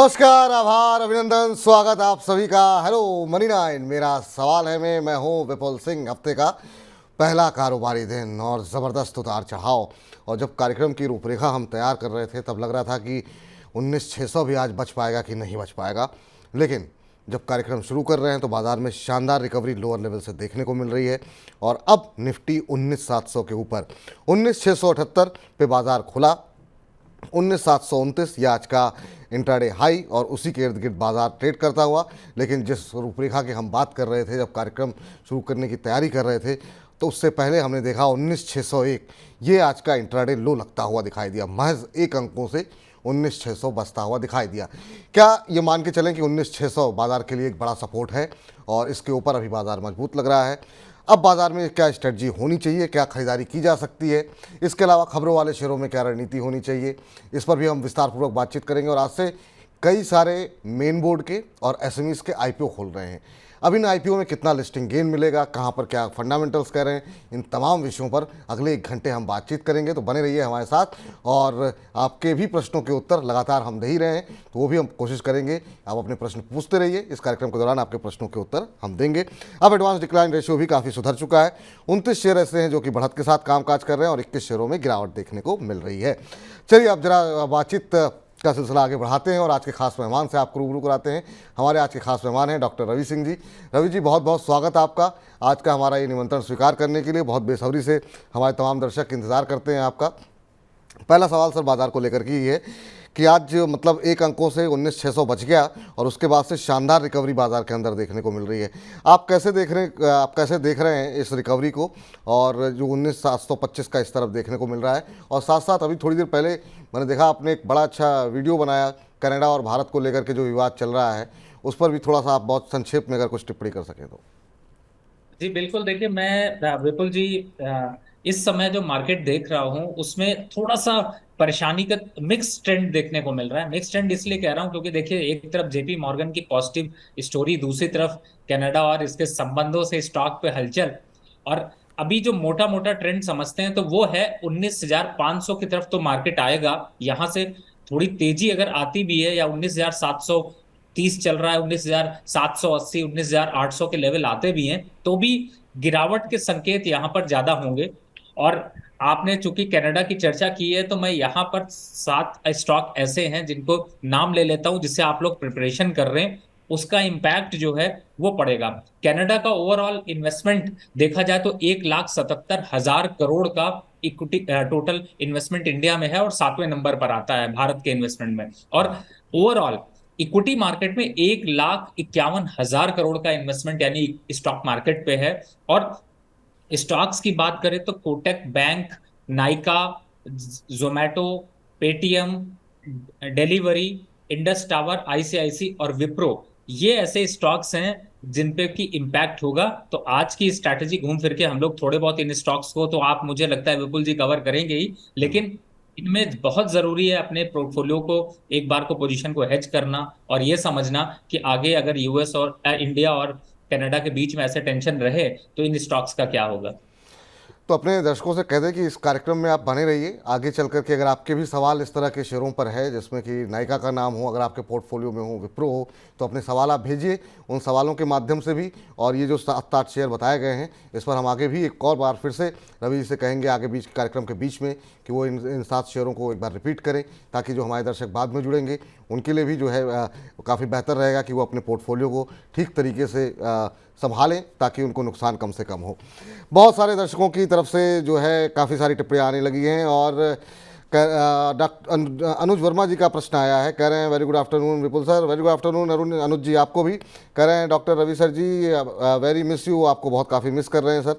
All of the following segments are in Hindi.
नमस्कार, आभार, अभिनंदन, स्वागत आप सभी का। Hello money nine. मेरा सवाल है मैं हूं विपुल सिंह। हफ्ते का पहला कारोबारी दिन और ज़बरदस्त उतार चढ़ाव। और जब कार्यक्रम की रूपरेखा हम तैयार कर रहे थे तब लग रहा था कि 19,600 भी आज बच पाएगा कि नहीं बच पाएगा। लेकिन जब कार्यक्रम शुरू कर रहे हैं तो बाज़ार में शानदार रिकवरी लोअर लेवल से देखने को मिल रही है। और अब निफ्टी 19,700 के ऊपर 19,678 पे बाज़ार खुला। 19,729 ये आज का इंट्राडे हाई और उसी के इर्द गिर्द बाजार ट्रेड करता हुआ। लेकिन जिस रूपरेखा की हम बात कर रहे थे, जब कार्यक्रम शुरू करने की तैयारी कर रहे थे, तो उससे पहले हमने देखा 19,601 ये आज का इंट्राडे लो लगता हुआ दिखाई दिया। महज एक अंकों से 19,600 बचता हुआ दिखाई दिया। क्या ये मान के चलें कि 19,600 बाजार के लिए एक बड़ा सपोर्ट है और इसके ऊपर अभी बाजार मजबूत लग रहा है? अब बाजार में क्या स्ट्रेटजी होनी चाहिए, क्या खरीदारी की जा सकती है, इसके अलावा खबरों वाले शेयरों में क्या रणनीति होनी चाहिए, इस पर भी हम विस्तारपूर्वक बातचीत करेंगे। और आज से कई सारे मेन बोर्ड के और एसएमईज के आईपीओ खोल रहे हैं। अब इन आईपीओ में कितना लिस्टिंग गेन मिलेगा, कहां पर क्या फंडामेंटल्स कह रहे हैं, इन तमाम विषयों पर अगले 1 घंटे हम बातचीत करेंगे। तो बने रहिए हमारे साथ और आपके भी प्रश्नों के उत्तर लगातार हम दे ही रहे हैं, तो वो भी हम कोशिश करेंगे। आप अपने प्रश्न पूछते रहिए, इस कार्यक्रम के दौरान आपके प्रश्नों के उत्तर हम देंगे। अब एडवांस डिक्लाइन रेशियो भी काफ़ी सुधर चुका है। 29 शेयर ऐसे हैं जो कि बढ़त के साथ कामकाज कर रहे हैं और 21 शेयरों में गिरावट देखने को मिल रही है। चलिए अब जरा बातचीत का सिलसिला आगे बढ़ाते हैं और आज के खास मेहमान से आपको रूबरू कराते हैं। हमारे आज के खास मेहमान हैं डॉक्टर रवि सिंह जी। रवि जी, बहुत बहुत स्वागत आपका आज का हमारा ये निमंत्रण स्वीकार करने के लिए। बहुत बेसब्री से हमारे तमाम दर्शक इंतज़ार करते हैं आपका। पहला सवाल सर बाजार को लेकर के ही है कि आज मतलब एक अंकों से 19,600 बच गया और उसके बाद से शानदार रिकवरी बाजार के अंदर देखने को मिल रही है। आप कैसे देख रहे हैं इस रिकवरी को, और जो 19,725 का इस तरफ देखने को मिल रहा है? और साथ साथ अभी थोड़ी देर पहले मैंने देखा आपने एक बड़ा अच्छा वीडियो बनाया कनाडा और भारत को लेकर के जो विवाद चल रहा है, उस पर भी थोड़ा सा आप बहुत संक्षेप में अगर कुछ टिप्पणी कर सकें तो। जी बिल्कुल। देखिए, मैं विपुल जी, इस समय जो मार्केट देख रहा हूँ उसमें थोड़ा सा परेशानी का मिक्स ट्रेंड देखने को मिल रहा है। मिक्स ट्रेंड इसलिए कह रहा हूँ क्योंकि देखिए, एक तरफ जेपी मॉर्गन की पॉजिटिव स्टोरी, दूसरी तरफ कनाडा और इसके संबंधों से स्टॉक पे हलचल। और अभी जो मोटा मोटा ट्रेंड समझते हैं तो वो है 19,500 की तरफ तो मार्केट आएगा। यहां से थोड़ी तेजी अगर आती भी है, या 19,730 चल रहा है, 19,780, 19,800 के लेवल आते भी हैं, तो भी गिरावट के संकेत यहां पर ज्यादा होंगे। और आपने चूंकि कनाडा की चर्चा की है, तो मैं यहां पर 7 स्टॉक ऐसे हैं जिनको नाम ले लेता हूं, जिससे आप लोग प्रिपरेशन कर रहे हैं उसका इम्पैक्ट जो है वो पड़ेगा। कनाडा का ओवरऑल इन्वेस्टमेंट देखा जाए तो 1,77,000 करोड़ का इक्विटी टोटल इन्वेस्टमेंट इंडिया में है, और 7वें नंबर पर आता है भारत के इन्वेस्टमेंट में। और ओवरऑल इक्विटी मार्केट में 1,51,000 करोड़ का इन्वेस्टमेंट यानी स्टॉक मार्केट पे है। और स्टॉक्स की बात करें तो Kotak bank, Nykaa, Zomato, Paytm, Delhivery, Indus tower, ICICI और विप्रो, ये ऐसे स्टॉक्स हैं जिन पे की इम्पैक्ट होगा। तो आज की स्ट्रैटेजी घूम फिर के हम लोग थोड़े बहुत इन स्टॉक्स को तो आप, मुझे लगता है विपुल जी, कवर करेंगे ही, लेकिन इनमें बहुत जरूरी है अपने पोर्टफोलियो को एक बार को पोजीशन को हेज करना और ये समझना कि आगे अगर यूएस और इंडिया और कनाडा के बीच में ऐसे टेंशन रहे तो इन स्टॉक्स का क्या होगा। तो अपने दर्शकों से कह दें कि इस कार्यक्रम में आप बने रहिए। आगे चल करके अगर आपके भी सवाल इस तरह के शेयरों पर है जिसमें कि नायका का नाम हो, अगर आपके पोर्टफोलियो में हो, विप्रो हो, तो अपने सवाल आप भेजिए। उन सवालों के माध्यम से भी, और ये जो 7-8 शेयर बताए गए हैं, इस पर हम आगे भी एक और बार फिर से रवि जी से कहेंगे आगे बीच कार्यक्रम के बीच में कि वो इन 7 शेयरों को एक बार रिपीट करें, ताकि जो हमारे दर्शक बाद में जुड़ेंगे उनके लिए भी जो है काफ़ी बेहतर रहेगा कि वो अपने पोर्टफोलियो को ठीक तरीके से संभालें, ताकि उनको नुकसान कम से कम हो। बहुत सारे दर्शकों की तरफ से जो है काफ़ी सारी टिप्पणियाँ आने लगी हैं। और डॉक्टर अनुज वर्मा जी का प्रश्न आया है, कह रहे हैं very good afternoon Vipul sir. Very good afternoon Anuj ji, आपको भी। कह रहे हैं doctor Ravi sir ji very miss you, आपको बहुत काफ़ी मिस कर रहे हैं सर।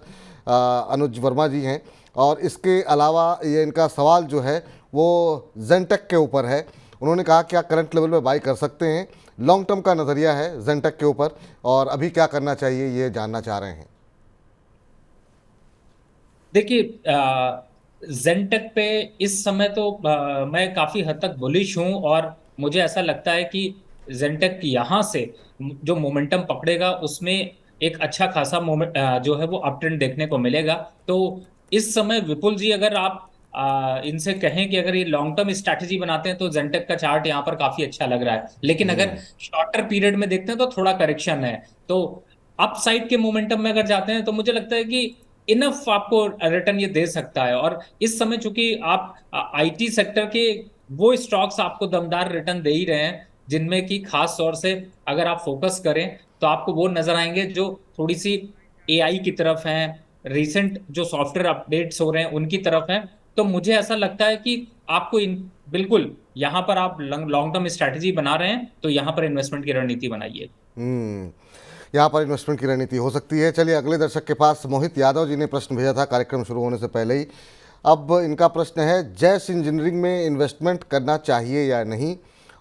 अनुज वर्मा जी हैं। और इसके अलावा ये इनका सवाल जो है वो जेंटेक के ऊपर है। उन्होंने कहा क्या करंट लेवल में बाई कर सकते हैं? लॉन्ग टर्म का नज़रिया है जेंटेक के ऊपर, और अभी क्या करना चाहिए ये जानना चाह रहे हैं। देखिए, जेनटेक पे इस समय तो मैं काफी हद तक बुलिश हूं, और मुझे ऐसा लगता है कि जेनटेक यहां से जो मोमेंटम पकड़ेगा उसमें एक अच्छा खासा मोमेंट जो है वो अप ट्रेंड देखने को मिलेगा। तो इस समय विपुल जी, अगर आप इनसे कहें कि अगर ये लॉन्ग टर्म स्ट्रैटेजी बनाते हैं तो जेंटेक का चार्ट यहाँ पर काफी अच्छा लग रहा है, लेकिन अगर शॉर्टर पीरियड में देखते हैं तो थोड़ा करेक्शन है। तो अपसाइड के मोमेंटम में अगर जाते हैं तो मुझे लगता है कि इनफ आपको रिटर्न ये दे सकता है। और इस समय चूंकि आप आईटी सेक्टर के वो स्टॉक्स आपको दमदार रिटर्न दे ही रहे हैं, जिनमें कि खास तौर से अगर आप फोकस करें तो आपको वो नजर आएंगे जो थोड़ी सी एआई की तरफ हैं, रिसेंट जो सॉफ्टवेयर अपडेट्स हो रहे हैं उनकी तरफ हैं। तो मुझे ऐसा लगता है कि आपको इन बिल्कुल यहाँ पर आप लॉन्ग टर्म स्ट्रैटेजी बना रहे हैं तो यहाँ पर इन्वेस्टमेंट की रणनीति बनाइए। हम्म, यहाँ पर इन्वेस्टमेंट की रणनीति हो सकती है। चलिए अगले दर्शक के पास मोहित यादव जी ने प्रश्न भेजा था कार्यक्रम शुरू होने से पहले ही। अब इनका प्रश्न है, जैस इंजीनियरिंग में इन्वेस्टमेंट करना चाहिए या नहीं,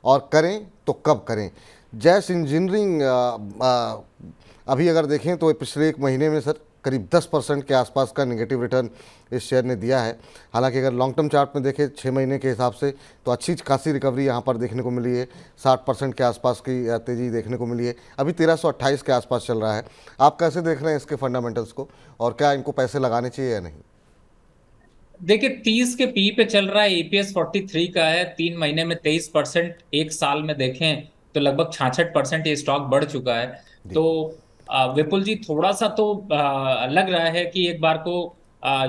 और करें तो कब करें? जैस इंजीनियरिंग अभी अगर देखें तो पिछले एक महीने में सर करीब 10% के आसपास का नेगेटिव रिटर्न इस शेयर ने दिया है। हालांकि अगर लॉन्ग टर्म चार्ट में देखें 6 महीने के हिसाब से तो अच्छी खासी रिकवरी यहाँ पर देखने को मिली है। 60% के आसपास की तेज़ी देखने को मिली है। अभी 1328 के आसपास चल रहा है। आप कैसे देख रहे हैं इसके फंडामेंटल्स को, और क्या इनको पैसे लगाने चाहिए या नहीं? देखिए 30 के पी पे चल रहा है, ईपीएस 43 का है, 3 महीने में 23%, एक साल में देखें तो लगभग 66% ये स्टॉक बढ़ चुका है। जी। तो विपुल जी थोड़ा सा तो लग रहा है कि एक बार को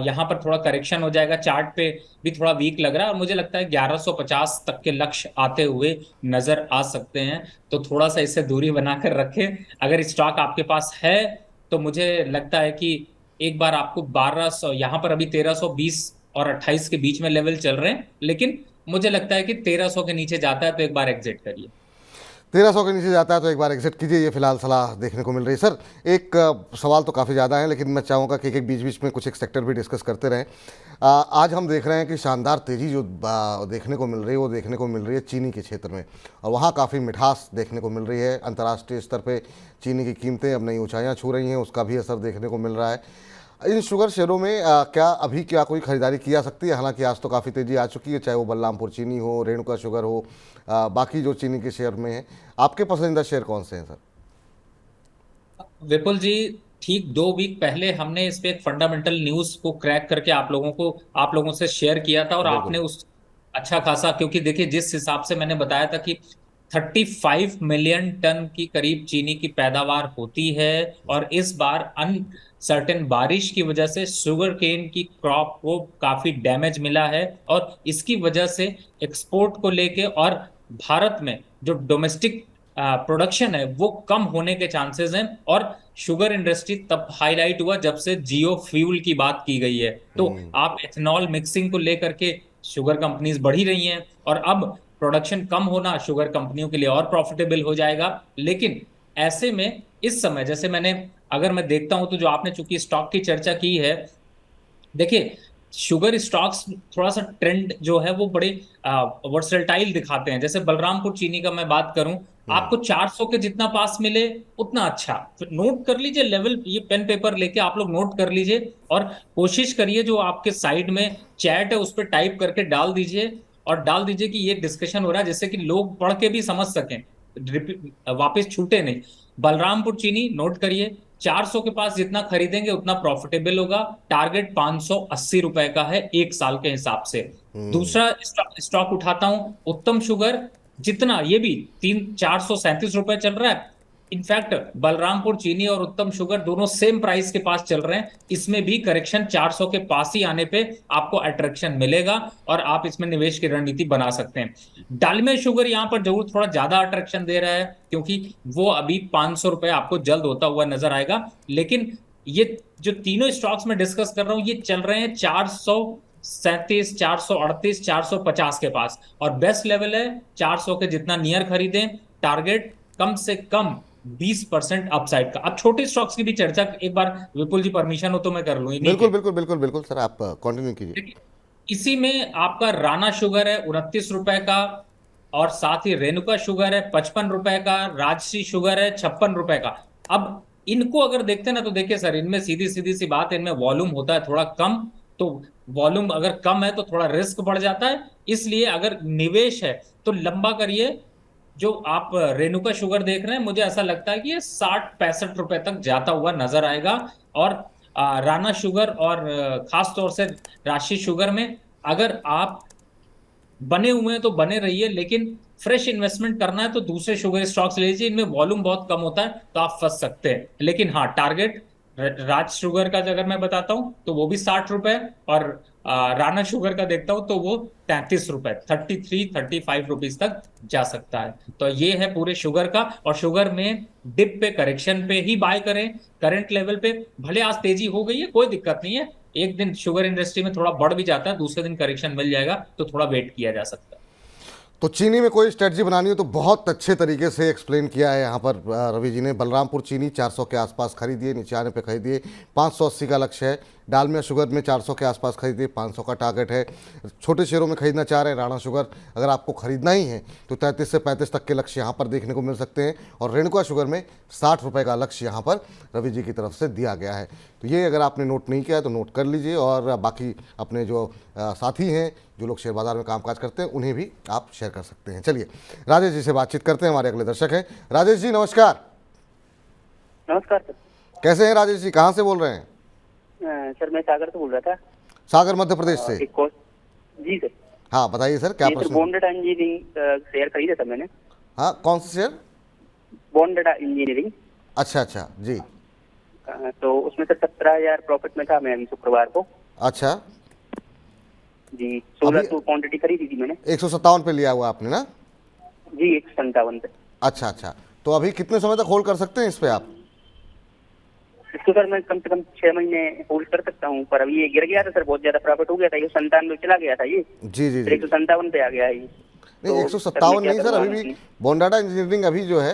यहाँ पर थोड़ा करेक्शन हो जाएगा। चार्ट पे भी थोड़ा वीक लग रहा है और मुझे लगता है 1150 तक के लक्ष्य आते हुए नजर आ सकते हैं। तो थोड़ा सा इससे दूरी बनाकर रखें। अगर स्टॉक आपके पास है तो मुझे लगता है कि एक बार आपको 1200, यहाँ पर अभी 1320 और 28 के बीच में लेवल चल रहे हैं, लेकिन मुझे लगता है कि 1300 के नीचे जाता है तो एक बार एग्जिट करिए। 1300 के नीचे जाता है तो एक बार एग्जिट कीजिए, ये फिलहाल सलाह देखने को मिल रही है। सर एक सवाल तो काफ़ी ज़्यादा है, लेकिन मैं चाहूँगा कि एक बीच बीच में कुछ एक सेक्टर भी डिस्कस करते रहें। आज हम देख रहे हैं कि शानदार तेज़ी जो देखने को मिल रही है वो देखने को मिल रही है चीनी के क्षेत्र में, और वहाँ काफ़ी मिठास देखने को मिल रही है। अंतर्राष्ट्रीय स्तर पर चीनी की कीमतें अब नई ऊंचाइयाँ छू रही हैं, उसका भी असर देखने को मिल रहा है। इन शुगर शेयरों में क्या कोई खरीदारी की जा सकती है? हालांकि आज तो काफ़ी तेज़ी आ चुकी है, चाहे वो बलरामपुर चीनी हो, रेणुका शुगर हो, बाकी जो चीनी के शेयर में है। आपके पसंदीदा शेयर कौन से हैं सर? विपुल जी ठीक 2 वीक पहले हमने इस पे एक फंडामेंटल न्यूज को क्रैक करके आप लोगों से शेयर किया था, और आपने बिल्कुल। उस अच्छा खासा, क्योंकि देखिए जिस हिसाब से मैंने बताया था कि 35 मिलियन टन की करीब चीनी की पैदावार होती है, और इस बार अनसर्टेन बारिश की वजह से शुगर केन की क्रॉप को काफी डैमेज मिला है, और इसकी वजह से एक्सपोर्ट को लेके और भारत में जो डोमेस्टिक प्रोडक्शन है वो कम होने के चांसेस हैं। और शुगर इंडस्ट्री तब हाईलाइट हुआ जब से जियो फ्यूल की बात की गई है। तो आप एथेनॉल मिक्सिंग को लेकर के शुगर कंपनीज बढ़ी रही हैं, और अब प्रोडक्शन कम होना शुगर कंपनियों के लिए और प्रॉफिटेबल हो जाएगा। लेकिन ऐसे में इस समय जैसे अगर मैं देखता हूं तो जो आपने चूंकि स्टॉक की चर्चा की है, देखिए शुगर स्टॉक्स थोड़ा सा ट्रेंड जो है वो बड़े वर्सटाइल दिखाते हैं। जैसे बलरामपुर चीनी का मैं बात करूं, आपको 400 के जितना पास मिले उतना अच्छा, फिर नोट कर लीजिए लेवल, ये पेन पेपर लेके आप लोग नोट कर लीजिए, और कोशिश करिए जो आपके साइड में चैट है उस पर टाइप करके डाल दीजिए, और डाल दीजिए कि ये डिस्कशन हो रहा है, जिससे कि लोग पढ़ के भी समझ सकें, वापस छूटे नहीं। बलरामपुर चीनी नोट करिए, 400 के पास जितना खरीदेंगे उतना प्रॉफिटेबल होगा। टारगेट 580 रुपए का है एक साल के हिसाब से। दूसरा स्टॉक उठाता हूं उत्तम शुगर, जितना ये भी 437 रुपए चल रहा है। इनफैक्ट बलरामपुर चीनी और उत्तम शुगर दोनों सेम प्राइस के पास चल रहे हैं, इसमें भी करेक्शन 400 के पास ही आने पे आपको अट्रैक्शन मिलेगा और आप इसमें निवेश की रणनीति बना सकते हैं। डालमिया शुगर यहां पर जरूर थोड़ा ज्यादा अट्रैक्शन दे रहा है, क्योंकि वो अभी 500 रुपए आपको जल्द होता हुआ नजर आएगा। लेकिन ये जो तीनों स्टॉक्स में डिस्कस कर रहा हूं ये चल रहे हैं 437, 438, 450 के पास, और बेस्ट लेवल है 400 के जितना नियर खरीदें। टारगेट कम से कम 20% अपसाइड का। अब छोटे स्टॉक्स की भी चर्चा एक बार विपुल जी परमिशन हो तो मैं कर लूं, इन्हीं के। बिल्कुल बिल्कुल बिल्कुल बिल्कुल सर, आप कंटिन्यू कीजिए। देखिए, इसी में आपका राणा शुगर है 29 रुपए का, और साथ ही रेणुका शुगर है 55 रुपए का, राजश्री शुगर है 56 रुपए का। अब इनको अगर देखते हैं ना तो देखिए सर, इनमें सीधी सीधी सी बात है, इनमें वॉल्यूम होता है थोड़ा कम। तो वॉल्यूम अगर कम है तो थोड़ा रिस्क बढ़ जाता है, इसलिए अगर निवेश है तो लंबा करिए। जो आप रेणुका शुगर देख रहे हैं मुझे ऐसा लगता है कि ये 60-65 रुपए तक जाता हुआ नजर आएगा। और राणा शुगर और खास तौर से राशि शुगर में अगर आप बने हुए हैं तो बने रहिए, लेकिन फ्रेश इन्वेस्टमेंट करना है तो दूसरे शुगर स्टॉक्स ले लीजिए, इनमें वॉल्यूम बहुत कम होता है तो आप फंस सकते हैं। लेकिन हाँ, टारगेट राज शुगर का अगर मैं बताता हूं तो वो भी 60 रुपए, और राणा शुगर का देखता हूं तो वो 33 रुपए, 33-35 रुपीज तक जा सकता है। तो ये है पूरे शुगर का। और शुगर में डिप पे, करेक्शन पे ही बाय करें। करंट लेवल पे भले आज तेजी हो गई है, कोई दिक्कत नहीं है। एक दिन शुगर इंडस्ट्री में थोड़ा बढ़ भी जाता है, दूसरे दिन करेक्शन मिल जाएगा, तो थोड़ा वेट किया जा सकता है। तो चीनी में कोई स्ट्रेटजी बनानी हो तो बहुत अच्छे तरीके से एक्सप्लेन किया है यहाँ पर रवि जी ने। बलरामपुर चीनी 400 के आसपास खरीदिए, नीचे आने पे खरीदिए, 580 का लक्ष्य है। डालमिया शुगर में 400 के आसपास खरीदिए, 500 का टारगेट है। छोटे शेयरों में खरीदना चाह रहे हैं राणा शुगर, अगर आपको खरीदना ही है तो 33 से 35 तक के लक्ष्य यहाँ पर देखने को मिल सकते हैं। और रेणुका शुगर में 60 रुपये का लक्ष्य यहाँ पर रवि जी की तरफ से दिया गया है। तो ये अगर आपने नोट नहीं किया है तो नोट कर लीजिए, और बाकी अपने जो साथी हैं, जो लोग शेयर बाजार में कामकाज करते हैं, उन्हें भी आप शेयर कर सकते हैं। चलिए राजेश जी से बातचीत करते हैं, हमारे अगले दर्शक हैं। राजेश जी नमस्कार। नमस्कार सर। कैसे हैं राजेश जी, कहाँ से बोल रहे हैं? सर मैं सागर से बोल रहा था। सागर मध्य प्रदेश से। एक कोर्स। जी सर। हाँ बताइए सर, क्या ये सर प्रश्न? बॉन्ड डाटा इंजीनियरिंग शेयर खरीदा था मैंने। हाँ कौन सा शेयर? Bond data engineering. अच्छा अच्छा जी। तो उसमें सर 17,000 प्रॉफिट में था मैं अभी शुक्रवार को। अच्छा जी 1600 क्वांटिटी खरीदी थी मैंने। 157 पे लिया हुआ आपने ना? जी 157 पे। अच्छा अच्छा, तो अभी कितने समय तक होल्ड कर सकते हैं इस पे आप? इसको सर मैं कम से कम 6 महीने होल्ड कर सकता हूँ, पर अभी ये गिर गया था सर, बहुत ज्यादा प्रॉफिट हो गया था। 197 चला गया था ये, जी जी फिर जी। 157 पे आ गया है ये। नहीं तो 157 क्या नहीं सर, करूँगा अभी मैं भी इसमें? बॉन्ड डाटा इंजीनियरिंग अभी जो है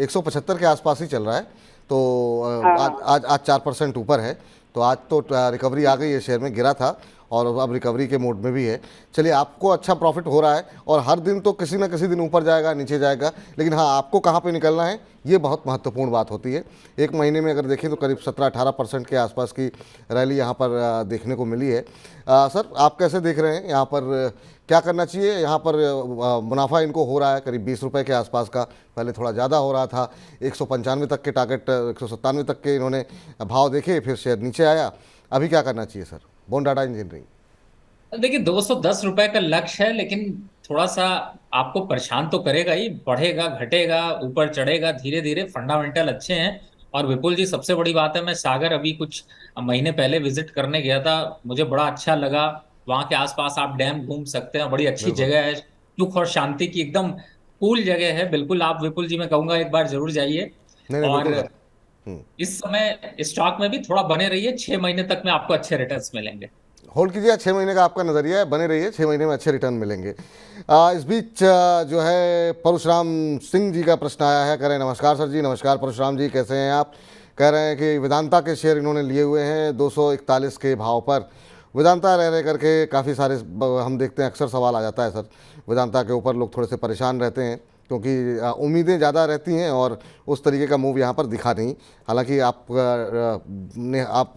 175 के आसपास ही चल रहा है। तो हाँ, आज आज आज 4% ऊपर है। तो आज तो रिकवरी आ गई है, शेयर में गिरा था और अब रिकवरी के मोड में भी है। चलिए आपको अच्छा प्रॉफिट हो रहा है, और हर दिन तो किसी ना किसी दिन ऊपर जाएगा नीचे जाएगा, लेकिन हाँ आपको कहाँ पे निकलना है ये बहुत महत्वपूर्ण बात होती है। एक महीने में अगर देखें तो करीब 17-18% के आसपास की रैली यहाँ पर देखने को मिली है। सर आप कैसे देख रहे हैं यहाँ पर, क्या करना चाहिए यहाँ पर? मुनाफा इनको हो रहा है करीब 20 रुपये के आसपास का, पहले थोड़ा ज़्यादा हो रहा था। 195 तक के टारगेट, 197 तक के इन्होंने भाव देखे, फिर शेयर नीचे आया। अभी क्या करना चाहिए सर बॉन्ड डाटा इंजीनियरिंग? देखिए 210 रुपए का लक्ष्य है, लेकिन थोड़ा सा आपको परेशान तो करेगा ही, बढ़ेगा घटेगा ऊपर चढ़ेगा धीरे धीरे, फंडामेंटल अच्छे हैं। और विपुल जी, सबसे बड़ी बात है, मैं सागर अभी कुछ महीने पहले विजिट करने गया था, मुझे बड़ा अच्छा लगा। वहां के आसपास आप डैम घूम सकते हैं, बड़ी अच्छी बिल्कुल। जगह है, सुख और शांति की एकदम कूल जगह है। बिल्कुल आप विपुल जी, मैं कहूंगा एक बार जरूर जाइए। नहीं नहीं और बिल्कुल सर। इस समय स्टॉक में भी थोड़ा बने रहिए, 6 महीने तक में आपको अच्छे रिटर्न्स मिलेंगे। होल्ड कीजिए, 6 महीने का आपका नज़रिया है, बने रहिए, 6 महीने में अच्छे रिटर्न मिलेंगे। इस बीच जो है परशुराम सिंह जी का प्रश्न आया है, कह रहे हैं नमस्कार सर जी। नमस्कार परशुराम जी, कैसे हैं आप? कह रहे हैं कि वेदांता के शेयर इन्होंने लिए हुए हैं 241 के भाव पर। वेदांता रह रह करके काफ़ी सारे हम देखते हैं, अक्सर सवाल आ जाता है सर वेदांता के ऊपर, लोग थोड़े से परेशान रहते हैं क्योंकि उम्मीदें ज़्यादा रहती हैं और उस तरीके का मूव यहाँ पर दिखा नहीं। हालांकि आप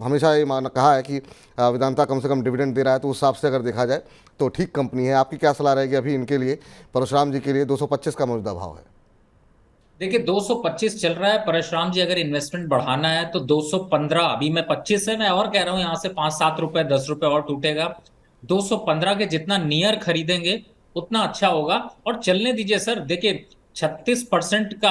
हमेशा ये कहा है कि वेदांता कम से कम डिविडेंड दे रहा है, तो उस हिसाब से अगर देखा जाए तो ठीक कंपनी है। आपकी क्या सलाह रहेगी अभी इनके लिए, परशुराम जी के लिए? 225 का मौजूदा भाव है। देखिए 225 चल रहा है परशुराम जी, अगर इन्वेस्टमेंट बढ़ाना है तो 215, अभी मैं 25 है, मैं और कह रहा हूं यहाँ से 5-7 रुपए 10 रुपए और टूटेगा। 215 के जितना नियर खरीदेंगे उतना अच्छा होगा, और चलने दीजिए सर। देखिए 36% का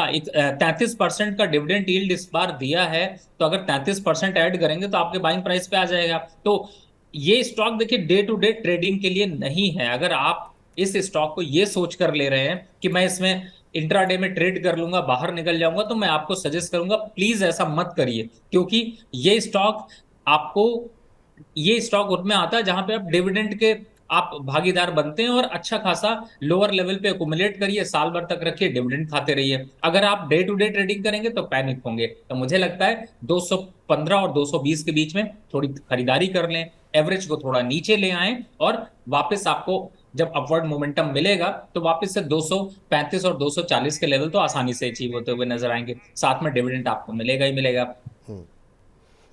33% का डिविडेंड यील्ड इस बार दिया है, तो अगर 33% ऐड करेंगे तो आपके बाइंग प्राइस पे आ जाएगा। तो ये स्टॉक देखिए डे टू डे ट्रेडिंग के लिए नहीं है। अगर आप इस स्टॉक को ये सोच कर ले रहे हैं कि मैं इसमें इंट्राडे में ट्रेड कर लूंगा, बाहर निकल जाऊंगा, तो मैं आपको सजेस्ट करूंगा प्लीज ऐसा मत करिए, क्योंकि आपको ये स्टॉक उनमें आता है जहां पे आप डिविडेंड के आप भागीदार बनते हैं, और अच्छा खासा लोअर लेवल पे अकुमुलेट करिए, साल भर तक रखिए, डिविडेंड खाते रहिए। अगर आप डे टू डे ट्रेडिंग करेंगे तो पैनिक होंगे। तो मुझे लगता है 215 और 220 के बीच में थोड़ी खरीदारी कर लें, एवरेज को थोड़ा नीचे ले आएं, और वापस आपको जब अपवर्ड मोमेंटम मिलेगा तो वापस से 235 और 240 के लेवल तो आसानी से अचीव होते हुए नजर आएंगे। साथ में डिविडेंड आपको मिलेगा ही मिलेगा।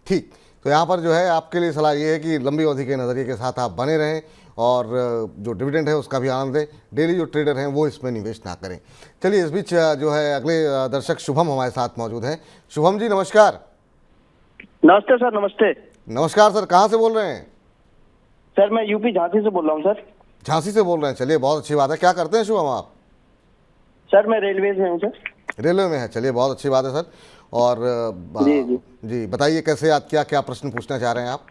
ठीक, तो यहाँ पर जो है आपके लिए सलाह ये है कि लंबी अवधि के नज़रिए के साथ आप बने रहें, और जो डिविडेंड है उसका भी आनंद लें। डेली जो ट्रेडर हैं वो इसमें निवेश ना करें। चलिए इस बीच जो है अगले दर्शक शुभम हमारे साथ मौजूद हैं। शुभम जी नमस्कार। नमस्ते सर। नमस्ते। नमस्कार सर, कहाँ से बोल रहे हैं? सर मैं यूपी झांसी से बोल रहा हूँ सर। झांसी से बोल रहे हैं, चलिए बहुत अच्छी बात है। क्या करते हैं शुभम आप? सर मैं रेलवेज में हूँ सर। रेलवे में है, चलिए बहुत अच्छी बात है सर। और जी जी। जी बताइए कैसे याद किया, क्या प्रश्न पूछना चाह रहे हैं आप?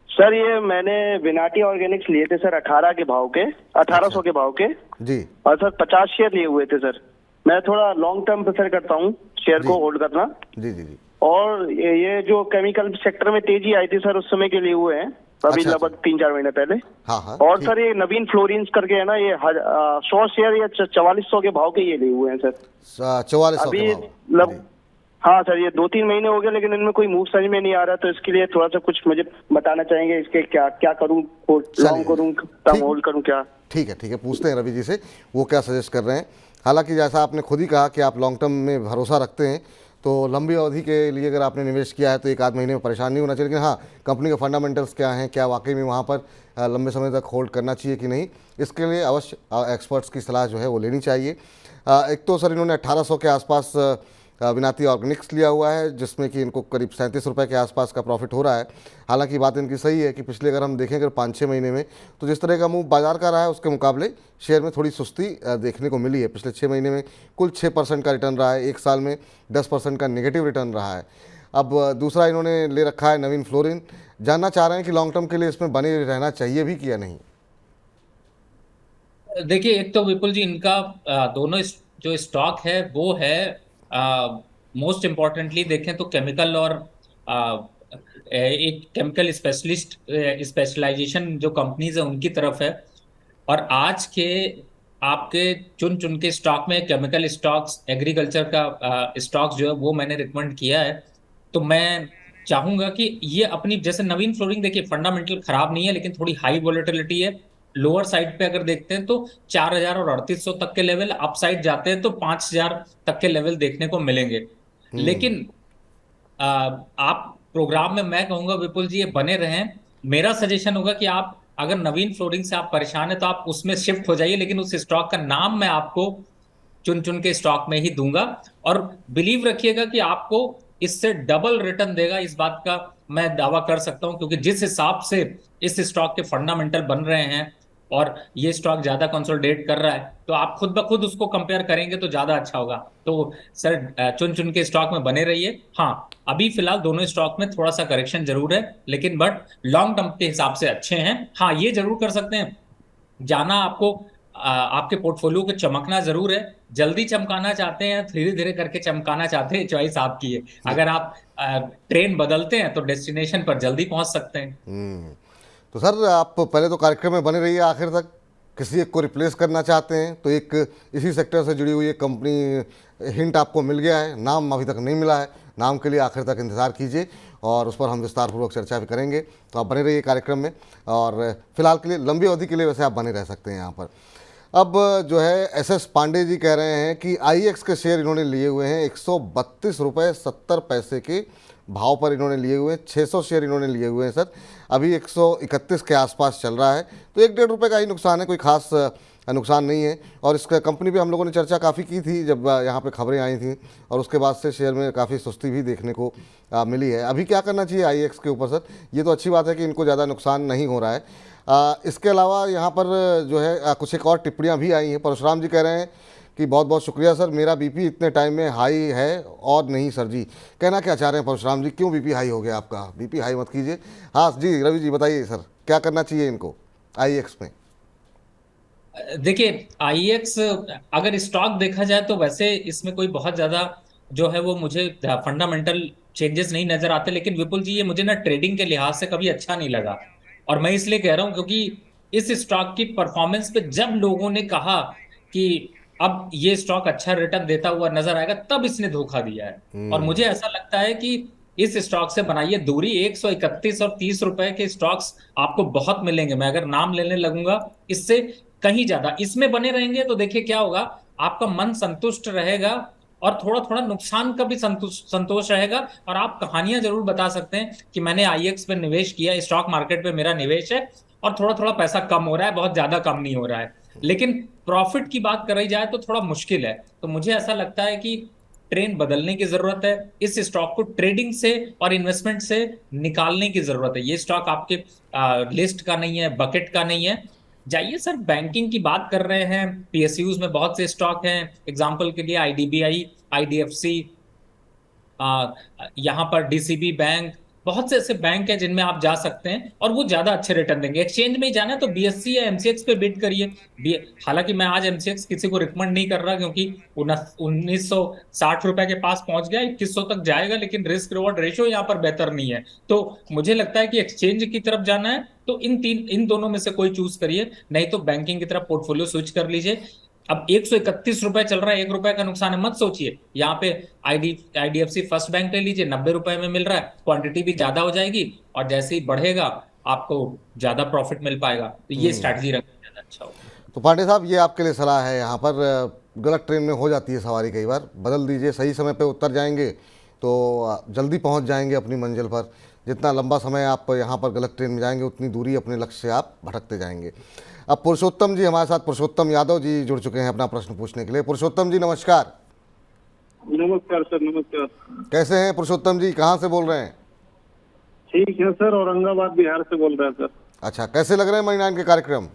सर ये मैंने विनाटी ऑर्गेनिक्स लिए थे सर 1800 के भाव के, जी और सर 50 शेयर लिए हुए थे सर। मैं थोड़ा लॉन्ग टर्म प्रेफर करता हूँ शेयर जी। को होल्ड करना। जी जी जी। और ये जो केमिकल सेक्टर में तेजी आई थी सर, उस समय के लिए हुए हैं अभी अच्छा, लगभग 3-4 महीने पहले। हाँ हाँ और ठीक। सर ये नवीन फ्लोरिन्स करके है ना, ये 100 शेयर या 4400 के भाव के ये लिए हुए हैं सर 4400 के अभी। भाव। जी। हाँ सर, ये 2-3 महीने हो गए, लेकिन इनमें कोई मूव समझ में नहीं आ रहा, तो इसके लिए थोड़ा सा कुछ मुझे बताना चाहेंगे इसके क्या क्या करूँ, लॉन्ग करूँ, टर्म ठीक। होल्ड करूँ क्या? ठीक है, पूछते हैं रवि जी से वो क्या सजेस्ट कर रहे हैं। हालांकि जैसा आपने खुद ही कहा कि आप लॉन्ग टर्म में भरोसा रखते हैं, तो लंबी अवधि के लिए अगर आपने निवेश किया है तो एक आध महीने में परेशान नहीं होना चाहिए। लेकिन हाँ, कंपनी के फंडामेंटल्स क्या हैं, क्या वाकई में वहाँ पर लंबे समय तक होल्ड करना चाहिए कि नहीं, इसके लिए अवश्य एक्सपर्ट्स की सलाह जो है वो लेनी चाहिए। एक तो सर इन्होंने 1800 के आसपास विनाती ऑर्गेनिक्स लिया हुआ है, जिसमें कि इनको करीब 37 रुपये के आसपास का प्रॉफिट हो रहा है। हालांकि बात इनकी सही है कि पिछले अगर हम देखें अगर 5-6 महीने में, तो जिस तरह का मूव बाजार का रहा है उसके मुकाबले शेयर में थोड़ी सुस्ती देखने को मिली है। पिछले 6 महीने में कुल 6% का रिटर्न रहा है, एक साल में 10% का नेगेटिव रिटर्न रहा है। अब दूसरा इन्होंने ले रखा है नवीन फ्लोरिन। जानना चाह रहे हैं कि लॉन्ग टर्म के लिए इसमें बने रहना चाहिए भी कि या नहीं? देखिए, एक तो विपुल जी इनका दोनों जो स्टॉक है वो है, मोस्ट इम्पोर्टेंटली देखें तो केमिकल और एक केमिकल स्पेशलिस्ट स्पेशलाइजेशन जो कंपनीज है उनकी तरफ है। और आज के आपके चुन चुन के स्टॉक में केमिकल स्टॉक्स, एग्रीकल्चर का स्टॉक्स जो है वो मैंने रिकमेंड किया है। तो मैं चाहूंगा कि ये अपनी, जैसे नवीन फ्लोरिंग देखिए फंडामेंटल खराब नहीं है लेकिन थोड़ी हाई वोलेटिलिटी है। लोअर साइड पे अगर देखते हैं तो 4000 और 3800 तक के लेवल, अप साइड जाते हैं तो 5000 तक के लेवल देखने को मिलेंगे। लेकिन आप प्रोग्राम में, मैं कहूंगा विपुल जी ये बने रहें। मेरा सजेशन होगा कि आप अगर नवीन फ्लोरिंग से आप परेशान है तो आप उसमें शिफ्ट हो जाइए, लेकिन उस स्टॉक का नाम मैं आपको चुन चुन के स्टॉक में ही दूंगा। और बिलीव रखिएगा कि आपको इससे डबल रिटर्न देगा, इस बात का मैं दावा कर सकता हूं, क्योंकि जिस हिसाब से इस स्टॉक के फंडामेंटल बन रहे हैं और ये स्टॉक ज्यादा कंसोलिडेट कर रहा है, तो आप खुद ब खुद उसको कंपेयर करेंगे तो ज्यादा अच्छा होगा। तो सर चुन चुन के स्टॉक में बने रहिए। हाँ, अभी फिलहाल दोनों स्टॉक में थोड़ा सा करेक्शन जरूर है, लेकिन बट लॉन्ग टर्म के हिसाब से अच्छे हैं। हाँ, ये जरूर कर सकते हैं, जाना आपको आपके पोर्टफोलियो को चमकना जरूर है। जल्दी चमकाना चाहते हैं, धीरे धीरे करके चमकाना चाहते हैं, चॉइस आपकी है। अगर आप ट्रेन बदलते हैं तो डेस्टिनेशन पर जल्दी पहुंच सकते हैं। तो सर आप पहले तो कार्यक्रम में बने रहिए आखिर तक। किसी एक को रिप्लेस करना चाहते हैं तो एक इसी सेक्टर से जुड़ी हुई एक कंपनी हिंट आपको मिल गया है, नाम अभी तक नहीं मिला है, नाम के लिए आखिर तक इंतज़ार कीजिए और उस पर हम विस्तारपूर्वक चर्चा भी करेंगे। तो आप बने रहिए कार्यक्रम में, और फिलहाल के लिए लंबी अवधि के लिए वैसे आप बने रह सकते हैं यहाँ पर। अब जो है SS पांडे जी कह रहे हैं कि IEX के शेयर इन्होंने लिए हुए हैं 132 रुपये 70 पैसे के भाव पर इन्होंने लिए हुए हैं। 600 शेयर इन्होंने लिए हुए हैं सर, अभी 131 के आसपास चल रहा है, तो 1-1.5 रुपये का ही नुकसान है, कोई खास नुकसान नहीं है। और इस कंपनी पे हम लोगों ने चर्चा काफ़ी की थी जब यहाँ पे खबरें आई थी, और उसके बाद से शेयर में काफ़ी सुस्ती भी देखने को मिली है। अभी क्या करना चाहिए IEX के ऊपर सर? ये तो अच्छी बात है कि इनको ज़्यादा नुकसान नहीं हो रहा है। इसके अलावा यहाँ पर जो है कुछ एक और टिप्पणियाँ भी आई हैं। परशुराम जी कह रहे हैं कि बहुत बहुत शुक्रिया सर, मेरा बीपी इतने टाइम में हाई है और नहीं सर जी। कहना क्या चाह रहे हैं परशुराम जी, क्यों बीपी हाई हो गया आपका? बीपी हाई मत कीजिए। हाँ जी रवि जी बताइए सर, क्या करना चाहिए इनको IEX में? देखिए, IEX अगर स्टॉक देखा जाए तो वैसे इसमें कोई बहुत ज्यादा जो है वो मुझे फंडामेंटल चेंजेस नहीं नजर आते, लेकिन विपुल जी ये मुझे ना ट्रेडिंग के लिहाज से कभी अच्छा नहीं लगा। और मैं इसलिए कह रहा हूं क्योंकि इस स्टॉक की परफॉर्मेंस पे जब लोगों ने कहा कि अब ये स्टॉक अच्छा रिटर्न देता हुआ नजर आएगा, तब इसने धोखा दिया है। और मुझे ऐसा लगता है कि इस स्टॉक से बनाइए दूरी। 131 और 30 रुपए के स्टॉक्स आपको बहुत मिलेंगे, मैं अगर नाम लेने लगूंगा इससे कहीं ज्यादा। इसमें बने रहेंगे तो देखिए क्या होगा, आपका मन संतुष्ट रहेगा और थोड़ा थोड़ा नुकसान का भी संतोष रहेगा। और आप कहानियां जरूर बता सकते हैं कि मैंने IEX पे निवेश किया, स्टॉक मार्केट पे मेरा निवेश है और थोड़ा थोड़ा पैसा कम हो रहा है, बहुत ज्यादा कम नहीं हो रहा है। लेकिन प्रॉफिट की बात करी जाए तो थोड़ा मुश्किल है। तो मुझे ऐसा लगता है कि ट्रेन बदलने की जरूरत है। इस स्टॉक को ट्रेडिंग से और इन्वेस्टमेंट से निकालने की जरूरत है। ये स्टॉक आपके लिस्ट का नहीं है, बकेट का नहीं है। जाइए सर, बैंकिंग की बात कर रहे हैं, पीएसयूज में बहुत से स्टॉक हैं। एग्जांपल के लिए आईडीबीआई, आईडीएफसी, यहाँ पर डीसीबी बैंक, बहुत से ऐसे बैंक हैं जिनमें आप जा सकते हैं और वो ज्यादा अच्छे रिटर्न देंगे। एक्सचेंज में ही जाना है तो बीएससी या एमसीएक्स पे बिड करिए। हालांकि मैं आज एमसीएक्स किसी को रिकमेंड नहीं कर रहा, क्योंकि 1960 रुपए के पास पहुंच गया, 2100 तक जाएगा, लेकिन रिस्क रिवॉर्ड रेशियो यहाँ पर बेहतर नहीं है। तो मुझे लगता है कि एक्सचेंज की तरफ जाना है तो इन दोनों में से कोई चूज करिए, नहीं तो बैंकिंग की तरफ पोर्टफोलियो स्विच कर लीजिए। अब 131 रुपए चल रहा है, 1 रुपए का नुकसान है, मत सोचिए। यहाँ पे आईडीएफसी फर्स्ट बैंक ले लीजिए, 90 रुपए में मिल रहा है, क्वांटिटी भी ज्यादा हो जाएगी और जैसे ही बढ़ेगा आपको ज्यादा प्रॉफिट मिल पाएगा। तो ये स्ट्रैटेजी रखना ज्यादा अच्छा होगा। तो पांडे साहब, ये आपके लिए सलाह है। यहाँ पर गलत ट्रेन में हो जाती है सवारी कई बार, बदल दीजिए। सही समय पे उतर जाएंगे तो जल्दी पहुँच जाएंगे अपनी मंजिल पर। जितना लंबा समय आप यहाँ पर गलत ट्रेन में जाएंगे, उतनी दूरी अपने लक्ष्य से आप भटकते जाएंगे। अब पुरुषोत्तम जी हमारे साथ, पुरुषोत्तम यादव जी जुड़ चुके हैं अपना प्रश्न पूछने के लिए। पुरुषोत्तम जी नमस्कार। नमस्कार सर, नमस्कार। कैसे हैं पुरुषोत्तम जी, कहाँ से बोल रहे हैं? ठीक है सर, औरंगाबाद बिहार से बोल रहे हैं सर। अच्छा, कैसे लग रहे हैं मनी 9 के कार्यक्रम?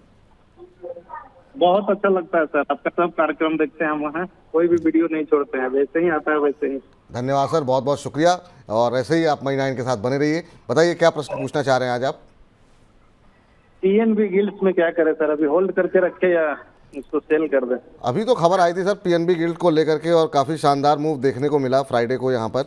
बहुत अच्छा लगता है सर, आपका सब कार्यक्रम देखते हैं हम वहाँ, कोई भी वीडियो नहीं छोड़ते हैं, वैसे ही आता है वैसे ही। धन्यवाद सर, बहुत बहुत शुक्रिया। और ऐसे ही आप मनी 9 के साथ बने रहिए। बताइए क्या प्रश्न पूछना चाह रहे हैं आज आप? पीएनबी गिल्ड्स में क्या करें सर, अभी होल्ड करके रखे या उसको सेल कर दें? अभी तो खबर आई थी सर पीएनबी गिल्ड को लेकर के, और काफ़ी शानदार मूव देखने को मिला फ्राइडे को यहाँ पर,